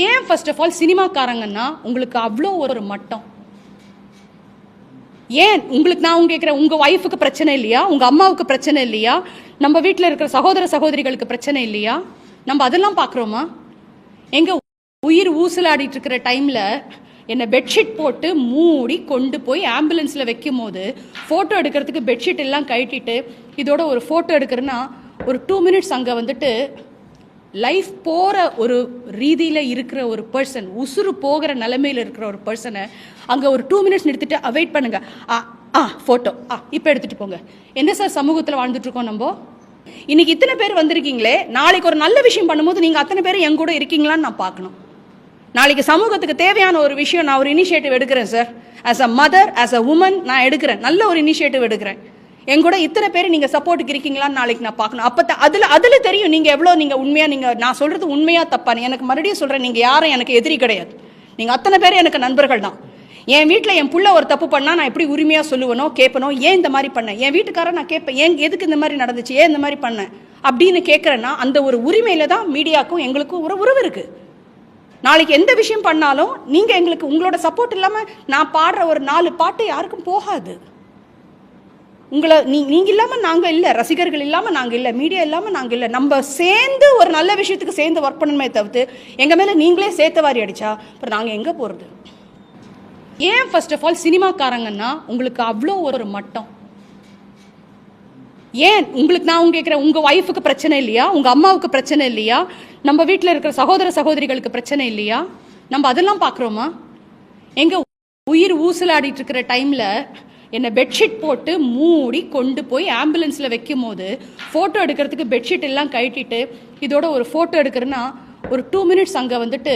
ஏன் first of all சினிமாக்காரங்கன்னா உங்களுக்கு அவ்வளோ ஒரு மட்டம்? ஏன் உங்களுக்கு நான் கேட்குறேன், உங்கள் ஒய்ஃபுக்கு பிரச்சனை இல்லையா? உங்கள் அம்மாவுக்கு பிரச்சனை இல்லையா? நம்ம வீட்டில் இருக்கிற சகோதர சகோதரிகளுக்கு பிரச்சனை இல்லையா? நம்ம அதெல்லாம் பார்க்குறோமா? எங்கள் உயிர் ஊசலாடிட்டு இருக்கிற டைமில் என்னை பெட்ஷீட் போட்டு மூடி கொண்டு போய் ஆம்புலன்ஸில் வைக்கும் போது ஃபோட்டோ எடுக்கிறதுக்கு பெட்ஷீட் எல்லாம் கழட்டிட்டு இதோட ஒரு ஃபோட்டோ எடுக்கிறேன்னா ஒரு 2 மினிட்ஸ் அங்கே வந்துட்டு லைஃப் போகிற ஒரு ரீதியில் இருக்கிற ஒரு பர்சன், உசுறு போகிற நிலைமையில் இருக்கிற ஒரு பர்சனை அங்கே ஒரு 2 மினிட்ஸ் நிறுத்திட்டு அவாய்ட் பண்ணுங்க. ஃபோட்டோ இப்போ எடுத்துகிட்டு போங்க. என்ன சார் சமூகத்தில் வாழ்ந்துட்டுருக்கோம் நம்ம? இன்னைக்கு இத்தனை பேர் வந்திருக்கீங்களே, நாளைக்கு ஒரு நல்ல விஷயம் பண்ணும்போது நீங்கள் அத்தனை பேர் என் கூட இருக்கீங்களான்னு நான் பார்க்கணும். நாளைக்கு சமூகத்துக்கு தேவையான ஒரு விஷயம் நான் ஒரு இனிஷியேட்டிவ் எடுக்கிறேன் sir. As a mother, as a woman நான் எடுக்கிறேன், நல்ல ஒரு இனிஷியேட்டிவ் எடுக்கிறேன். என் கூட இத்தனை பேர் நீங்கள் சப்போர்ட்டுக்கு இருக்கீங்களான்னு நாளைக்கு நான் பார்க்கணும். அப்போ அதில் தெரியும் நீங்கள் எவ்வளோ நீங்கள் உண்மையாக, நான் சொல்கிறது உண்மையாக தப்பான்னு. எனக்கு மறுபடியும் சொல்கிறேன், நீங்கள் யாரும் எனக்கு எதிரி கிடையாது. நீங்கள் அத்தனை பேர் எனக்கு நண்பர்கள் தான். என் வீட்டில் என் புள்ள ஒரு தப்பு பண்ணால் நான் எப்படி உரிமையாக சொல்லுவனோ கேட்பனோ, ஏன் இந்த மாதிரி பண்ணேன், என் வீட்டுக்காரன் நான் கேட்பேன், ஏன் எதுக்கு இந்த மாதிரி நடந்துச்சு, ஏன் இந்த மாதிரி பண்ணேன் அப்படின்னு கேட்குறேன்னா அந்த ஒரு உரிமையில தான் மீடியாவுக்கும் எங்களுக்கும் ஒரு உறவு இருக்குது. நாளைக்கு எந்த விஷயம் பண்ணாலும் நீங்கள் எங்களுக்கு உங்களோட சப்போர்ட் இல்லாமல் நான் பாடுற ஒரு 4 பாட்டு யாருக்கும் போகாது. உங்களை நீங்கள் இல்லாமல் நாங்கள் இல்லை, ரசிகர்கள் இல்லாமல் நாங்கள் இல்லை, மீடியா இல்லாமல் நாங்கள் இல்லை. நம்ம சேர்ந்து ஒரு நல்ல விஷயத்துக்கு சேர்ந்து ஒர்க் பண்ணணுமே தவிர்த்து எங்கள் மேலே நீங்களே சேர்த்தவாரி அடித்தா அப்புறம் நாங்கள் எங்கே போகிறது? ஏன் ஃபர்ஸ்ட் ஆஃப் ஆல் சினிமாக்காரங்கன்னா உங்களுக்கு அவ்வளோ ஒரு மட்டம்? ஏன் உங்களுக்கு நான் கேட்குறேன், உங்கள் ஒய்ஃபுக்கு பிரச்சனை இல்லையா? உங்கள் அம்மாவுக்கு பிரச்சனை இல்லையா? நம்ம வீட்டில் இருக்கிற சகோதர சகோதரிகளுக்கு பிரச்சனை இல்லையா? நம்ம அதெல்லாம் பார்க்குறோமா? எங்கள் உயிர் ஊசலாடிட்டு இருக்கிற டைமில் என்னை பெட்ஷீட் போட்டு மூடி கொண்டு போய் ஆம்புலன்ஸில் வைக்கும் போது ஃபோட்டோ எடுக்கிறதுக்கு பெட்ஷீட் எல்லாம் கழட்டிட்டு இதோட ஒரு ஃபோட்டோ எடுக்கிறேன்னா ஒரு 2 மினிட்ஸ் அங்கே வந்துட்டு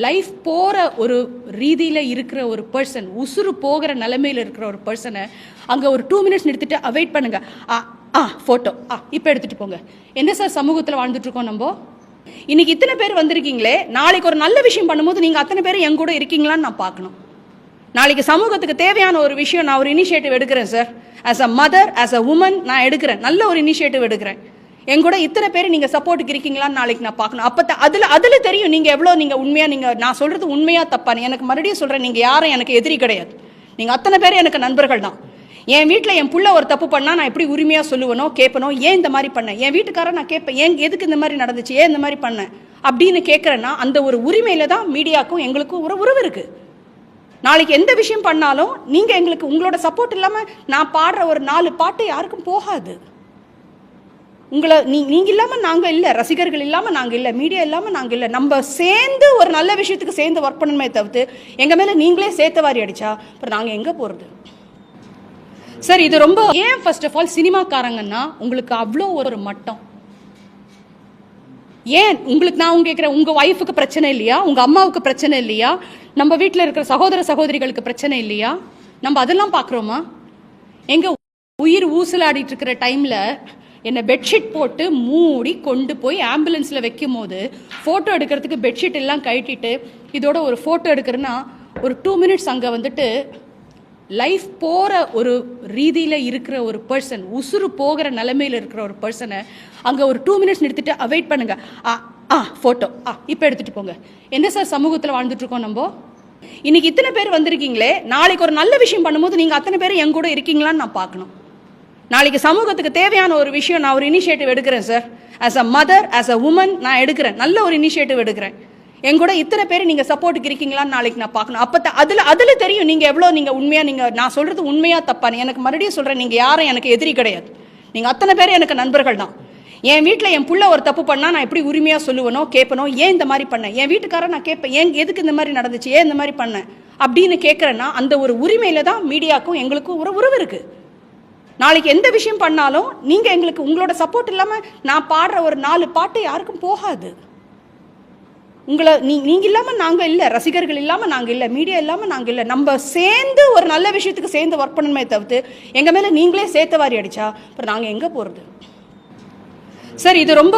லைஃப் போகிற ஒரு ரீதியில் இருக்கிற ஒரு பர்சன், உசுறு போகிற நிலைமையில் இருக்கிற ஒரு பர்சனை அங்கே ஒரு 2 மினிட்ஸ் நிறுத்திட்டு அவாய்ட் பண்ணுங்க. ஃபோட்டோ இப்போ எடுத்துகிட்டு போங்க. என்ன சார் சமூகத்தில் வாழ்ந்துட்டுருக்கோம் நம்ம? இன்னைக்கு இத்தனை பேர் வந்திருக்கீங்களே, நாளைக்கு ஒரு நல்ல விஷயம் பண்ணும்போது நீங்கள் அத்தனை பேர் என் கூட இருக்கீங்களான்னு நான் பார்க்கணும். நாளைக்கு சமூகத்துக்கு தேவையான ஒரு விஷயம் நான் ஒரு இனிஷியேட்டிவ் எடுக்கிறேன் sir. As a mother, as a woman நான் எடுக்கிறேன், நல்ல ஒரு இனிஷியேட்டிவ் எடுக்கிறேன். என் கூட இத்தனை பேர் நீங்கள் சப்போர்ட்டுக்கு இருக்கீங்களான்னு நாளைக்கு நான் பார்க்கணும். அப்போ அதில் தெரியும் நீங்கள் எவ்வளோ நீங்கள் உண்மையாக, நான் சொல்கிறது உண்மையாக தப்பான்னு. எனக்கு மறுபடியும் சொல்கிறேன், நீங்கள் யாரும் எனக்கு எதிரி கிடையாது. நீங்கள் அத்தனை பேர் எனக்கு நண்பர்கள் தான். என் வீட்டில் என் புள்ள ஒரு தப்பு பண்ணால் நான் எப்படி உரிமையாக சொல்லுவனோ கேட்பனோ, ஏன் இந்த மாதிரி பண்ணேன், என் வீட்டுக்காரன் நான் கேட்பேன், ஏன் எதுக்கு இந்த மாதிரி நடந்துச்சு, ஏன் இந்த மாதிரி பண்ணேன் அப்படின்னு கேட்குறேன்னா அந்த ஒரு உரிமையில தான் மீடியாவுக்கும் எங்களுக்கும் ஒரு உறவு இருக்குது. நாளைக்கு எந்த விஷயம் பண்ணாலும் நீங்கள் எங்களுக்கு உங்களோட சப்போர்ட் இல்லாமல் நான் பாடுற ஒரு 4 பாட்டு யாருக்கும் போகாது. உங்களை நீங்கள் இல்லாமல் நாங்கள் இல்லை, ரசிகர்கள் இல்லாமல் நாங்கள் இல்லை, மீடியா இல்லாமல் நாங்கள் இல்லை. நம்ம சேர்ந்து ஒரு நல்ல விஷயத்துக்கு சேர்ந்து ஒர்க் பண்ணணுமே தவிர்த்து எங்கள் மேலே நீங்களே சேர்த்தவாரி அடித்தா அப்புறம் நாங்கள் எங்கே போகிறது? சார் இது ரொம்ப ஏன் ஃபர்ஸ்ட் ஆஃப் ஆல் சினிமாக்காரங்கன்னா உங்களுக்கு அவ்வளோ ஒரு மட்டம்? ஏன் உங்களுக்கு நான் கேட்குறேன், உங்கள் ஒய்ஃபுக்கு பிரச்சனை இல்லையா? உங்கள் அம்மாவுக்கு பிரச்சனை இல்லையா? நம்ம வீட்டில் இருக்கிற சகோதர சகோதரிகளுக்கு பிரச்சனை இல்லையா? நம்ம அதெல்லாம் பார்க்குறோமா? எங்கள் உயிர் ஊசலாடிட்டு இருக்கிற டைமில் என்னை பெட்ஷீட் போட்டு மூடி கொண்டு போய் ஆம்புலன்ஸில் வைக்கும் போது ஃபோட்டோ எடுக்கிறதுக்கு பெட்ஷீட் எல்லாம் கழட்டிட்டு இதோட ஒரு ஃபோட்டோ எடுக்கிறேன்னா ஒரு 2 மினிட்ஸ் அங்கே வந்துட்டு லைஃப் போகிற ஒரு ரீதியில் இருக்கிற ஒரு பர்சன், உசுறு போகிற நிலைமையில் இருக்கிற ஒரு பர்சனை அங்கே ஒரு 2 மினிட்ஸ் நிறுத்திட்டு அவாய்ட் பண்ணுங்க. ஃபோட்டோ இப்போ எடுத்துகிட்டு போங்க. என்ன சார் சமூகத்தில் வாழ்ந்துட்டுருக்கோம் நம்ம? இன்னைக்கு இத்தனை பேர் வந்திருக்கீங்களே, நாளைக்கு ஒரு நல்ல விஷயம் பண்ணும்போது நீங்கள் அத்தனை பேர் என் கூட இருக்கீங்களான்னு நான் பார்க்கணும். நாளைக்கு சமூகத்துக்கு தேவையான ஒரு விஷயம் நான் ஒரு இனிஷியேட்டிவ் எடுக்கிறேன் sir. As a mother, as a woman நான் எடுக்கிறேன், நல்ல ஒரு இனிஷியேட்டிவ் எடுக்கிறேன். என் கூட இத்தனை பேர் நீங்கள் சப்போர்ட்டுக்கு இருக்கீங்களான்னு நாளைக்கு நான் பார்க்கணும். அப்போ அதில் தெரியும் நீங்கள் எவ்வளோ நீங்கள் உண்மையாக, நான் சொல்கிறது உண்மையாக தப்பான்னு. எனக்கு மறுபடியும் சொல்கிறேன், நீங்கள் யாரும் எனக்கு எதிரி கிடையாது. நீங்கள் அத்தனை பேர் எனக்கு நண்பர்கள் தான். என் வீட்டில் என் புள்ள ஒரு தப்பு பண்ணால் நான் எப்படி உரிமையாக சொல்லுவனோ கேட்பனோ, ஏன் இந்த மாதிரி பண்ணேன், என் வீட்டுக்காரன் நான் கேட்பேன், ஏன் எதுக்கு இந்த மாதிரி நடந்துச்சு, ஏன் இந்த மாதிரி பண்ணேன் அப்படின்னு கேட்குறேன்னா அந்த ஒரு உரிமையில தான் மீடியாவுக்கும் எங்களுக்கும் ஒரு உறவு இருக்குது. நாளைக்கு எந்த விஷயம் பண்ணாலும் நீங்கள் எங்களுக்கு உங்களோட சப்போர்ட் இல்லாமல் நான் பாடுற ஒரு 4 பாட்டு யாருக்கும் போகாது. உங்களை நீங்கள் இல்லாமல் நாங்கள் இல்லை, ரசிகர்கள் இல்லாமல் நாங்கள் இல்லை, மீடியா இல்லாமல் நாங்கள் இல்லை. நம்ம சேர்ந்து ஒரு நல்ல விஷயத்துக்கு சேர்ந்து ஒர்க் பண்ணணுமே தவிர்த்து எங்கள் மேலே நீங்களே சேர்த்தவாரி அடித்தா அப்புறம் நாங்கள் எங்கே போகிறது? சார் இது ரொம்ப